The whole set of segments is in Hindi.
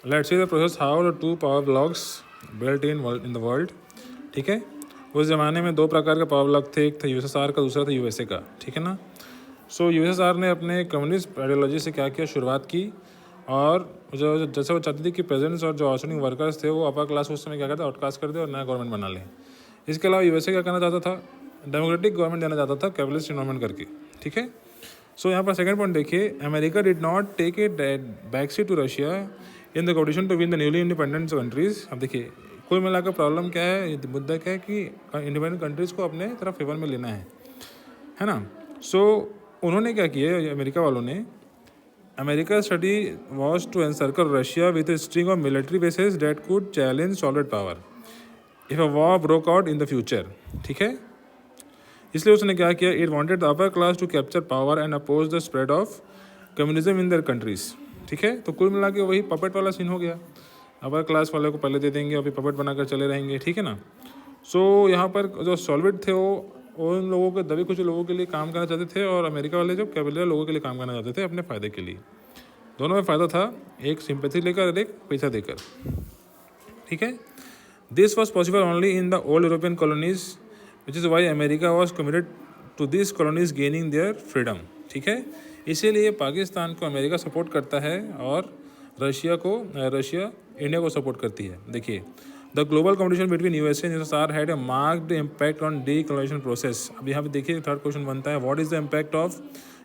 Let's see the process how the two power blocks built in the world. ठीक है, उस ज़माने में दो प्रकार के पावर ब्लॉक थे, एक था यूएसएसआर का, दूसरा था यूएसए का। ठीक है ना। सो यूएसएसआर ने अपने कम्युनिस्ट आइडियोलॉजी से क्या किया, शुरुआत की, और जो जैसे वो चाहती थी कि प्रेजेंट्स और जो आउटस्टैंडिंग वर्कर्स थे वो अपर क्लास को उस समय क्या करते, आउटकास्ट कर दे और नया गवर्नमेंट बना लें। इसके अलावा यूएसए क्या करना चाहता था, डेमोक्रेटिक गवर्नमेंट देना चाहता था कैपिटलिस्ट इन्वायरमेंट करके। ठीक है। सो यहाँ पर सेकंड पॉइंट देखिए, America did not take a back seat to Russia in the competition to win the newly independent countries. अब देखिए कुल मिलाकर प्रॉब्लम क्या है, मुद्दा क्या है कि इंडिपेंडेंट कंट्रीज को अपने तरफ फेवर में लेना है ना। सो उन्होंने क्या किया, अमेरिका वालों ने, America study was to encircle Russia with a string of military bases that could challenge solid power if a war broke out in the future. ठीक है, इसलिए उसने क्या किया, it wanted the upper class to capture power and oppose the spread of communism in their countries. ठीक है, तो कुल मिला के वही पपेट वाला सीन हो गया, अपर क्लास वाले को पहले दे देंगे और फिर पपेट बनाकर चले रहेंगे। ठीक है ना। सो यहाँ पर जो सॉलिड थे वो उन लोगों के दबे कुछ लोगों के लिए काम करना चाहते थे, और अमेरिका वाले जो कैपिटल लोगों के लिए काम करना चाहते थे अपने फ़ायदे के लिए। दोनों में फ़ायदा था, एक सिंपैथी लेकर और एक पैसा देकर। ठीक है, this was possible only in the old European colonies which is why America was committed to this colonies gaining their freedom. ठीक है, इसीलिए पाकिस्तान को अमेरिका सपोर्ट करता है और रशिया इंडिया को सपोर्ट करती है। देखिए, the global competition between USA and USSR had a marked impact on decolonization process. अब यहाँ पे देखिए थर्ड क्वेश्चन बनता है, what is the impact of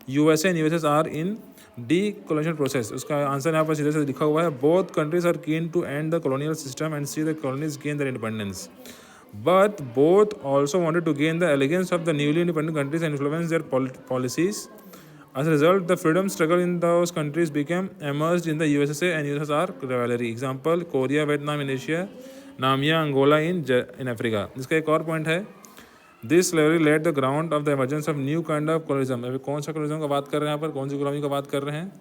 USA and USSR in decolonization process. उसका आंसर यहाँ पर सीधे से लिखा हुआ है, both countries are keen to end the colonial system and see the colonies gain their independence, but both also wanted to gain the allegiance of the newly independent countries and influence their policies. As a result, the freedom struggle in those countries became immersed in the USSR and USSR rivalry. Example, Korea, Vietnam in Asia, Namibia, Angola in Africa. इसका एक और पॉइंट है, this rivalry laid the ground of the emergence of new kind of colonialism. अभी कौन सा colonialism का बात कर रहे हैं यहाँ पर, कौन सी गुलामी का बात कर रहे हैं,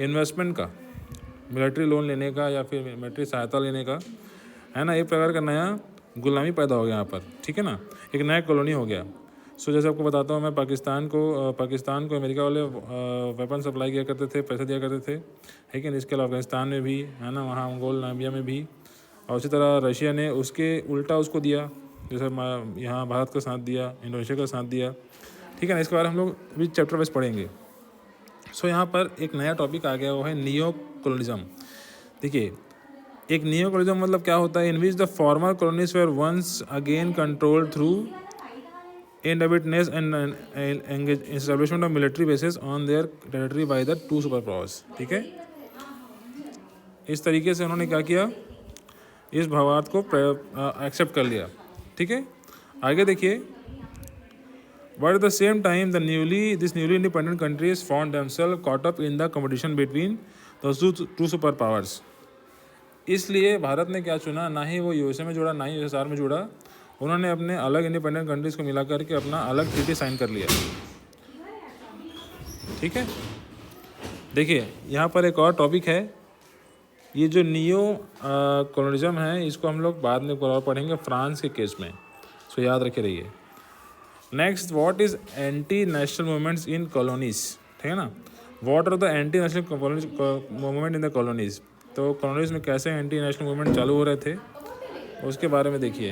इन्वेस्टमेंट का, मिलिट्री लोन लेने का या फिर मिलिट्री सहायता लेने का, है ना। एक प्रकार का नया गुलामी पैदा हो गया यहाँ पर। ठीक है ना, एक नया कॉलोनी हो गया। सो जैसे आपको बताता हूँ मैं, पाकिस्तान को अमेरिका वाले वेपन सप्लाई किया करते थे, पैसे दिया करते थे। लेकिन इसके अलावा अफगानिस्तान में भी, है ना, वहाँ मंगोल नामिबिया में भी, और उसी तरह रशिया ने उसके उल्टा उसको दिया, जैसे यहाँ भारत का साथ दिया, इंडोनेशिया का साथ दिया। ठीक है ना, इसके बारे में हम लोग अभी चैप्टर वाइज पढ़ेंगे। सो यहाँ पर एक नया टॉपिक आ गया, वो है नियो कॉलोनिज्म। देखिए, एक नियो कॉलोनिज्म मतलब क्या होता है, in which the former colonies were once again control through indebtedness and establishment of military bases on their territory by the two super powers. ठीक है, इस तरीके से उन्होंने क्या किया, इस भावार्थ को एक्सेप्ट कर लिया। ठीक है, आगे देखिए, but at the same time this newly independent countries found themselves caught up in the competition between the two super powers. इसलिए भारत ने क्या चुना, ना ही वो यूएसए में जुड़ा, ना ही यूएसएसआर में जुड़ा, उन्होंने अपने अलग इंडिपेंडेंट कंट्रीज़ को मिला करके अपना अलग ट्रीटी साइन कर लिया। ठीक है, देखिए यहाँ पर एक और टॉपिक है, ये जो नियो कॉलोनिज्म है, इसको हम लोग बाद में और पढ़ेंगे फ्रांस के केस में। सो याद रखे रहिए। Next, what is anti national movements in colonies. ठीक है ना, what are the anti national movement in the colonies. तो कॉलोनीज में कैसे एंटी नेशनल मूवमेंट चालू हो रहे थे, उसके बारे में देखिए।